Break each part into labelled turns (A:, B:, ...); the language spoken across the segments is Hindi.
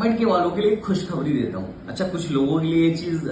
A: कमेंट के वालों के लिए खुशखबरी देता हूँ। अच्छा, कुछ लोगों के लिए ये चीज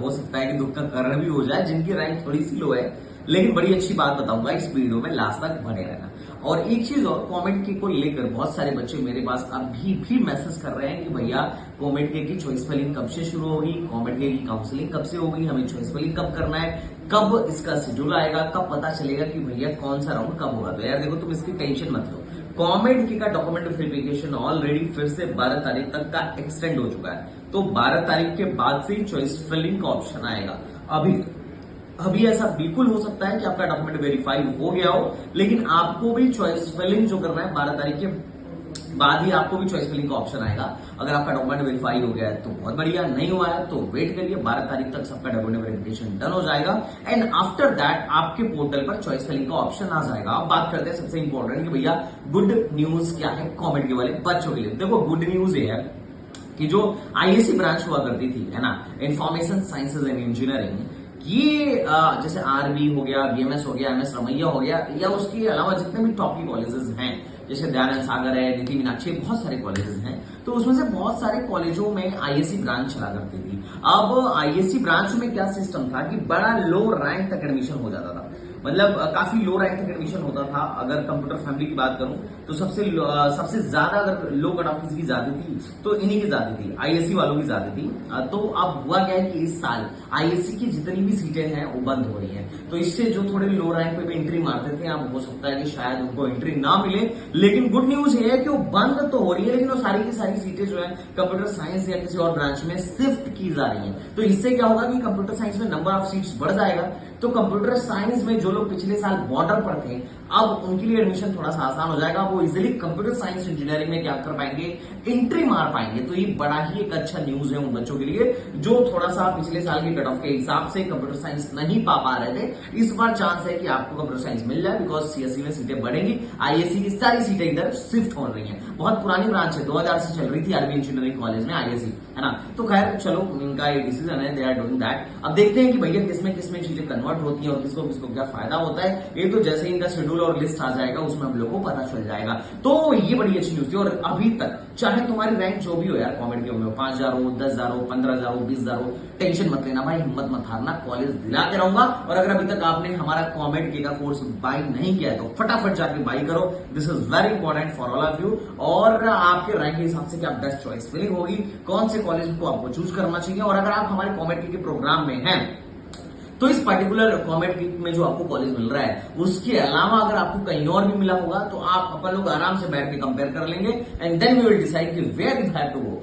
A: हो सकता है कि दुख का कारण भी हो जाए, जिनकी रैंक थोड़ी सी लो है, लेकिन बड़ी अच्छी बात बताऊंगा इस वीडियो में, लास्ट तक बने रहना। और एक चीज और, कमेंट के को लेकर बहुत सारे बच्चे मेरे पास अभी भी मैसेज कर रहे हैं कि भैया कमेंट के की चॉइस फिलिंग कब से शुरू होगी, कमेंट के की काउंसलिंग कब से होगी, हमें चॉइस फिलिंग कब करना है, कब इसका शेड्यूल आएगा, कब पता चलेगा कि भैया कौन सा राउंड कब होगा। तो यार देखो, तुम इसकी टेंशन मत लो। कमेंट की का डॉक्यूमेंट वेरिफिकेशन ऑलरेडी फिर से 12 तारीख तक का एक्सटेंड हो चुका है। तो 12 तारीख के बाद से ही चॉइस फिलिंग का ऑप्शन आएगा। अभी ऐसा बिल्कुल हो सकता है कि आपका डॉक्यूमेंट वेरीफाई हो गया हो, लेकिन आपको भी चॉइस फिलिंग जो करना है 12 तारीख के बाद ही आपको भी चॉइस फिलिंग का ऑप्शन आएगा। अगर आपका डॉक्यूमेंट वेरीफाई हो गया है तो बहुत बढ़िया, नहीं हुआ है तो वेट करिए, 12 तारीख तक सबका डॉक्यूमेंट वेरिफिकेशन डन हो जाएगा एंड आफ्टर दैट आपके पोर्टल पर चॉइस फिलिंग का ऑप्शन आ जाएगा। अब बात करते हैं सबसे इंपॉर्टेंट कि भैया गुड न्यूज क्या है कॉमेंट के वाले बच्चों के लिए। देखो, गुड न्यूज ये है कि जो आईएससी ब्रांच हुआ करती थी, है ना, इंफॉर्मेशन साइंसेज एंड इंजीनियरिंग, ये जैसे आरबी हो गया, बीएमएस हो गया, एमएस रमैया हो गया, या उसके अलावा जितने भी टॉप की कॉलेजेस हैं, जैसे दयानंद सागर है, नीति मीनाक्षी, बहुत सारे कॉलेजेस हैं, तो उसमें से बहुत सारे कॉलेजों में आईएससी ब्रांच चला करती थी। अब आईएससी ब्रांच में क्या सिस्टम था कि बड़ा लो रैंक तक एडमिशन हो जाता था, मतलब काफी लो रैंक तक एडमिशन होता था। अगर कंप्यूटर फैमिली की बात करूं तो सबसे ज्यादा अगर लो कट ऑफ किसकी ज्यादा थी तो इन्हीं की ज्यादा थी, आईएससी वालों की ज्यादा थी। तो अब हुआ क्या है कि इस साल आईएससी की जितनी भी सीटें हैं वो बंद हो रही हैं, तो इससे जो थोड़े लो रैंक पे भी एंट्री मारते थे, अब हो सकता है कि शायद उनको एंट्री ना मिले। लेकिन गुड न्यूज ये है कि वो बंद तो हो रही है, लेकिन वो सारी की सारी सीटें जो है कंप्यूटर साइंस या किसी और ब्रांच में शिफ्ट की जा रही है। तो इससे क्या होगा कि कंप्यूटर साइंस में नंबर ऑफ सीट्स बढ़ जाएगा, तो कंप्यूटर साइंस में जो लोग पिछले साल बॉर्डर पर थे, अब उनके लिए एडमिशन थोड़ा सा आसान हो जाएगा। वो इजिली कंप्यूटर साइंस इंजीनियरिंग में क्या कर पाएंगे, एंट्री मार पाएंगे। तो ये बड़ा ही एक अच्छा न्यूज है उन बच्चों के लिए जो थोड़ा सा पिछले साल की कट ऑफ के हिसाब से कंप्यूटर साइंस नहीं पा रहे थे। इस बार चांस है कि आपको कंप्यूटर साइंस मिल जाए, बिकॉज सीएससी में सीटें बढ़ेंगी, आईएससी की सारी सीटें इधर शिफ्ट हो रही है। बहुत पुरानी ब्रांच है, 2000 से चल रही थी आरबी इंजीनियरिंग कॉलेज में आईएससी, है ना। तो खैर चलो, इनका ये डिसीजन है, दे आर डूइंग दैट। अब देखते हैं कि भैया किसमें किसमें चीजें कन्वर्ट होती है और किसको किसको क्या फायदा होता है। ये तो जैसे ही इनका शेड्यूल और लिस्ट आ जाएगा उसमें हम लोग को पता चल जाएगा। तो ये बड़ी अच्छी न्यूज थी। और अभी तक चाहे तुम्हारी रैंक जो भी हो यार, कमेंट के में 5000 हो, 10,000 हो, 15,000 हो, 20,000 हो, टेंशन मत लेना भाई, हिम्मत मत हारना, कॉलेज दिलाते रहूंगा। और अगर अभी तक आपने हमारा कमेंट के का कोर्स बाय नहीं किया है तो फटाफट जाके बाय करो, this is very important for all of you. और आपके रैंक के हिसाब से क्या बेस्ट चॉइस फिलिंग होगी, कौन से कॉलेज को आपको चूज करना चाहिए। और अगर आप हमारे कमेंट के प्रोग्राम में हैं तो इस पर्टिकुलर कॉमेट वीक में जो आपको कॉलेज मिल रहा है उसके अलावा अगर आपको कहीं और भी मिला होगा तो आप अपन लोग आराम से बैठ के कंपेयर कर लेंगे and then we will decide कि where you have to go.